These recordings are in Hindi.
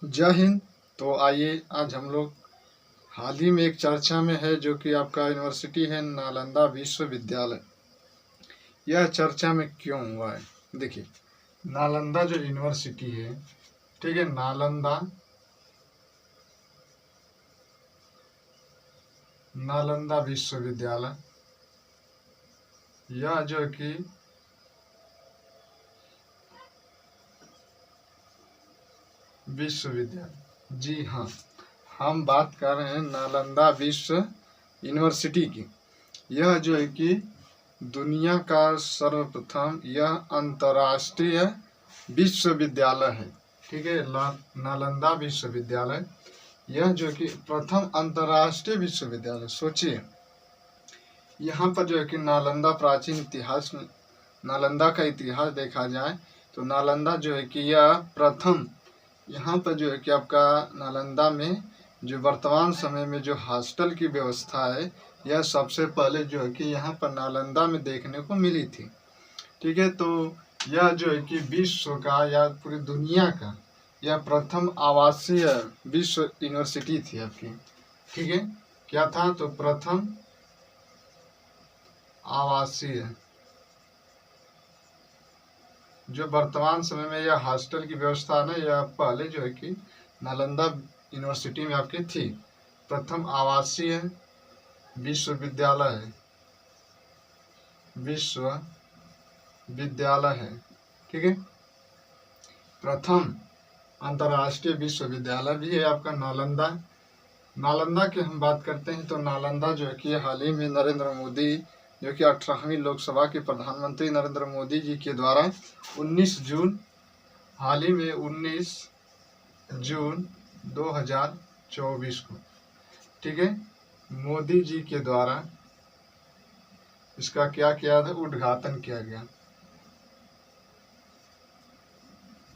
जय हिंद। तो आइए आज हम लोग हाल ही में एक चर्चा में है जो कि आपका यूनिवर्सिटी है नालंदा विश्वविद्यालय। यह चर्चा में क्यों हुआ है? देखिए, नालंदा जो यूनिवर्सिटी है, ठीक है, नालंदा विश्वविद्यालय, यह जो कि विश्वविद्यालय, जी हाँ, हम बात कर रहे हैं नालंदा विश्व यूनिवर्सिटी की। यह जो है कि दुनिया का सर्वप्रथम यह अंतर्राष्ट्रीय विश्वविद्यालय है, ठीक है, नालंदा विश्वविद्यालय। यह जो कि प्रथम अंतर्राष्ट्रीय विश्वविद्यालय। सोचिए, यहाँ पर जो है कि नालंदा प्राचीन इतिहास में नालंदा का इतिहास देखा जाए तो नालंदा जो है कि यह प्रथम, यहाँ पर जो है कि आपका नालंदा में जो वर्तमान समय में जो हॉस्टल की व्यवस्था है, यह सबसे पहले जो है कि यहाँ पर नालंदा में देखने को मिली थी। ठीक है, तो यह जो है कि विश्व का या पूरी दुनिया का यह प्रथम आवासीय विश्व यूनिवर्सिटी थी आपकी। ठीक है, क्या था? तो प्रथम आवासीय, जो वर्तमान समय में यह हॉस्टल की व्यवस्था ना, यह पहले जो है कि नालंदा यूनिवर्सिटी में आपकी थी। प्रथम आवासीय विश्वविद्यालय है, विश्वविद्यालय है, ठीक है। प्रथम अंतर्राष्ट्रीय विश्वविद्यालय भी है आपका नालंदा। नालंदा की हम बात करते हैं तो नालंदा जो है कि हाल ही में नरेंद्र मोदी, जो कि 18वीं लोकसभा के प्रधानमंत्री नरेंद्र मोदी जी के द्वारा 19 जून, हाल ही में 19 जून 2024 को, ठीक है, मोदी जी के द्वारा इसका क्या किया था? उद्घाटन किया गया,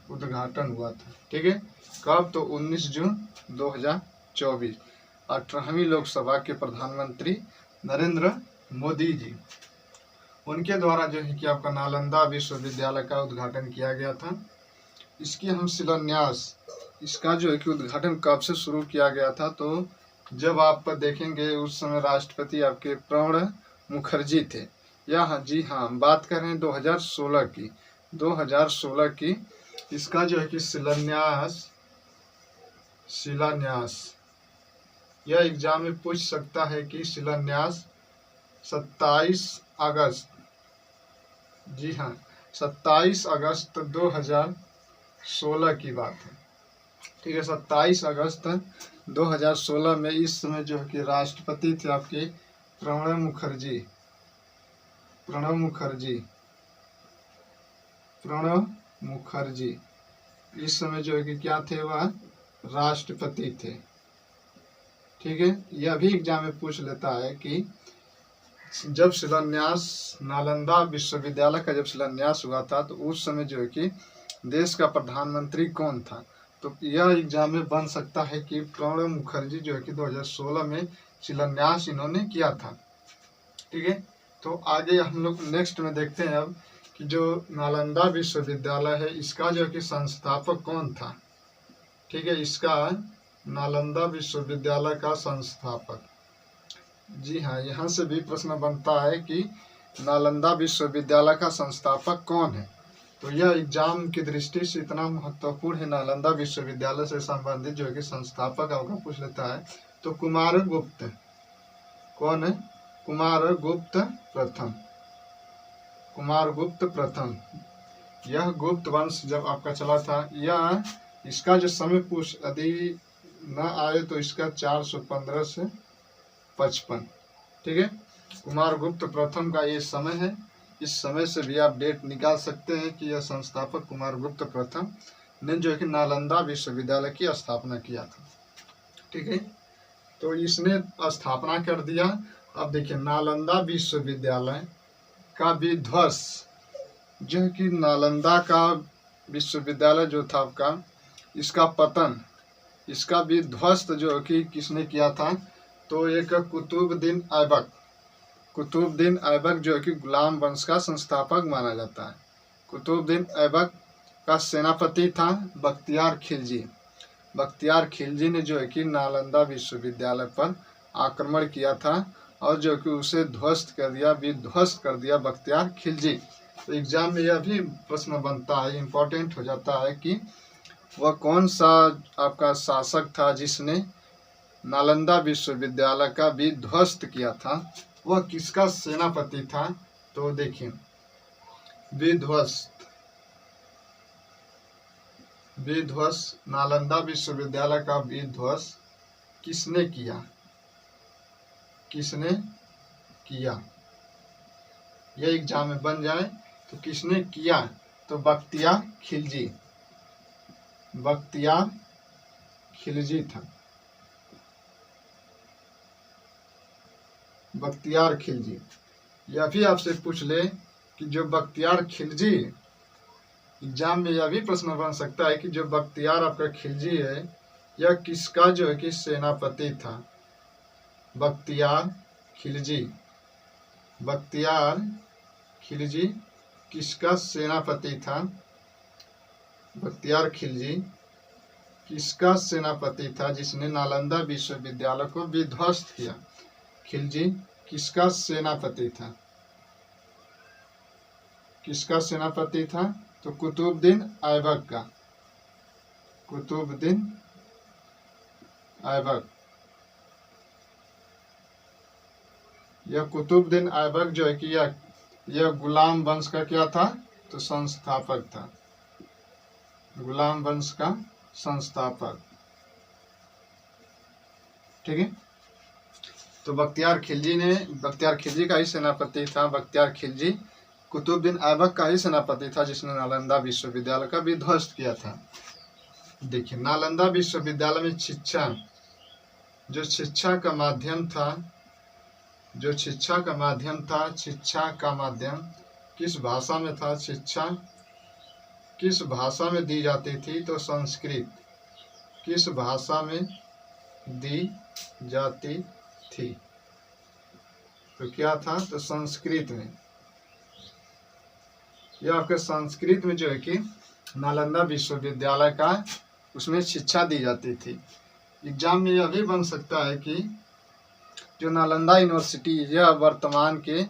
उद्घाटन हुआ था। ठीक है, कब? तो 19 जून 2024, 18वीं लोकसभा के प्रधानमंत्री नरेंद्र मोदी जी, उनके द्वारा जो है कि आपका नालंदा विश्वविद्यालय का उद्घाटन किया गया था। इसकी हम शिलान्यास, इसका जो है कि उद्घाटन कब से शुरू किया गया था? तो जब आप देखेंगे उस समय राष्ट्रपति आपके प्रणब मुखर्जी थे। या जी हाँ, बात कर रहे हैं 2016 की, 2016 की। इसका जो है कि शिलान्यास यह एग्जाम में पूछ सकता है कि शिलान्यास 27 अगस्त, जी हाँ, 27 अगस्त 2016 की बात है। ठीक है, 27 अगस्त 2016 में इस समय जो है कि राष्ट्रपति थे आपके प्रणब मुखर्जी। इस समय जो है कि क्या थे? वह राष्ट्रपति थे। ठीक है, यह भी एग्जाम में पूछ लेता है कि जब शिलान्यास, नालंदा विश्वविद्यालय का जब शिलान्यास हुआ था तो उस समय जो है कि देश का प्रधानमंत्री कौन था? तो यह एग्जाम में बन सकता है कि प्रणब मुखर्जी जो है कि 2016 में शिलान्यास इन्होंने किया था। ठीक है, तो आगे हम लोग नेक्स्ट में देखते हैं अब कि जो नालंदा विश्वविद्यालय है, इसका जो है कि संस्थापक कौन था? ठीक है, इसका नालंदा विश्वविद्यालय का संस्थापक, जी हाँ, यहाँ से भी प्रश्न बनता है कि नालंदा विश्वविद्यालय का संस्थापक कौन है। तो यह एग्जाम की दृष्टि से इतना महत्वपूर्ण है, नालंदा विश्वविद्यालय से संबंधित जो है कि संस्थापक आपका पूछ लेता है। तो कुमारगुप्त कौन है? कुमारगुप्त प्रथम। यह गुप्त वंश जब आपका चला था, यह इसका जो समय पूछ यदि न आए तो इसका 415 से 55। ठीक है, कुमारगुप्त प्रथम का ये समय है। इस समय से भी आप डेट निकाल सकते हैं कि यह संस्थापक कुमारगुप्त प्रथम ने जो है कि नालंदा विश्वविद्यालय की स्थापना किया था। ठीक है, तो इसने स्थापना कर दिया। अब देखिए, नालंदा विश्वविद्यालय का विध्वंस, जो है कि नालंदा का विश्वविद्यालय जो था आपका, इसका पतन, इसका विध्वस्त जो है कि किसने किया था? तो एक कुतुबुद्दीन ऐबक जो है कि गुलाम वंश का संस्थापक माना जाता है। कुतुबुद्दीन ऐबक का सेनापति था बख्तियार खिलजी। बख्तियार खिलजी ने जो है कि नालंदा विश्वविद्यालय पर आक्रमण किया था और जो कि उसे ध्वस्त कर दिया, विध्वस्त कर दिया बख्तियार खिलजी। तो एग्जाम में यह भी प्रश्न बनता है, इम्पोर्टेंट हो जाता है कि वह कौन सा आपका शासक था जिसने नालंदा विश्वविद्यालय का विध्वस्त किया था, वह किसका सेनापति था। तो देखिए, विध्वस्त नालंदा विश्वविद्यालय का विध्वस्त किसने किया, यह एग्जाम में बन जाए तो किसने किया, तो बख्तियार खिलजी था। बख्तियार खिलजी। यह भी आपसे पूछ ले कि जो बख्तियार खिलजी, एग्जाम में यह भी प्रश्न बन सकता है कि जो बख्तियार आपका खिलजी है यह किसका जो है कि सेनापति था। बख्तियार खिलजी किसका सेनापति था। बख्तियार खिलजी किसका सेनापति था जिसने नालंदा विश्वविद्यालय को विध्वस्त किया। खिलजी किसका सेनापति था। तो कुतुबुद्दीन ऐबक का। यह कुतुबुद्दीन ऐबक जो है कि यह गुलाम वंश का क्या था, तो संस्थापक था। गुलाम वंश का संस्थापक। ठीक है। तो बख्तियार खिलजी का ही सेनापति था। बख्तियार खिलजी कुतुबुद्दीन ऐबक का ही सेनापति था जिसने नालंदा विश्वविद्यालय का विध्वस्त किया था। देखिए, नालंदा विश्वविद्यालय में शिक्षा का माध्यम किस भाषा में था। शिक्षा किस भाषा में दी जाती थी, तो संस्कृत। किस भाषा में दी जाती थी, तो क्या था, तो संस्कृत में। यह आपके संस्कृत में जो है कि नालंदा विश्वविद्यालय का उसमें शिक्षा दी जाती थी। एग्जाम में यह भी बन सकता है कि जो नालंदा यूनिवर्सिटी यह वर्तमान के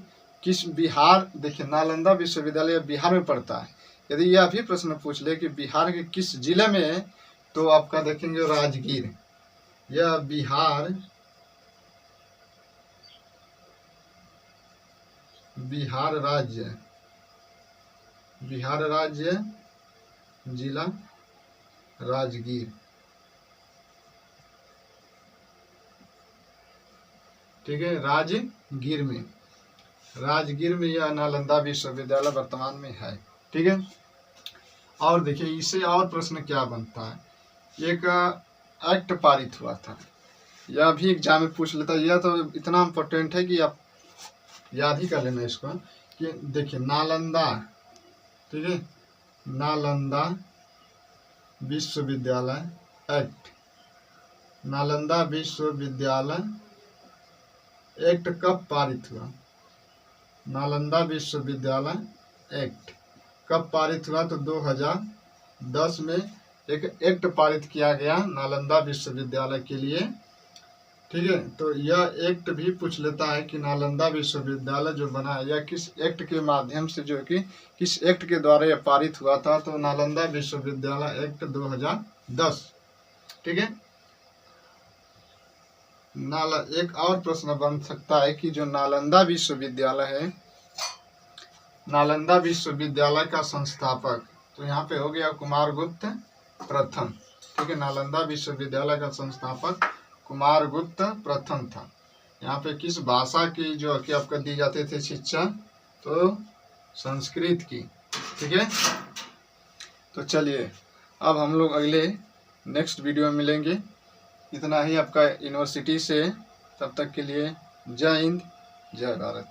किस देखिए नालंदा विश्वविद्यालय बिहार में पड़ता है। यदि यह भी प्रश्न पूछ ले कि बिहार के किस जिले में है, तो आपका देखेंगे राजगीर। यह बिहार राज्य जिला राजगीर। ठीक है, राजगीर में यह नालंदा विश्वविद्यालय वर्तमान में है। ठीक है। और देखिए, इससे और प्रश्न क्या बनता है। एक एक्ट पारित हुआ था, यह भी एग्जाम में पूछ लेता है। यह तो इतना इम्पोर्टेंट है कि आप याद ही कर लेना इसको कि देखिए नालंदा, ठीक है, नालंदा विश्वविद्यालय एक्ट। नालंदा विश्वविद्यालय एक्ट कब पारित हुआ। नालंदा विश्वविद्यालय एक्ट कब पारित हुआ, तो 2010 में एक एक्ट पारित किया गया नालंदा विश्वविद्यालय के लिए। ठीक है। तो यह एक्ट भी पूछ लेता है कि नालंदा विश्वविद्यालय जो बना है यह किस एक्ट के माध्यम से, जो कि किस एक्ट के द्वारा यह पारित हुआ था, तो नालंदा विश्वविद्यालय एक्ट 2010। ठीक है। एक और प्रश्न बन सकता है कि जो नालंदा विश्वविद्यालय है, नालंदा विश्वविद्यालय का संस्थापक, तो यहाँ पे हो गया कुमारगुप्त प्रथम। ठीक है, नालंदा विश्वविद्यालय का संस्थापक कुमारगुप्त प्रथम था। यहाँ पे किस भाषा की जो कि आपको दी जाती थी शिक्षा, तो संस्कृत की। ठीक है। तो चलिए अब हम लोग अगले नेक्स्ट वीडियो में मिलेंगे। इतना ही आपका यूनिवर्सिटी से। तब तक के लिए जय हिंद, जय भारत।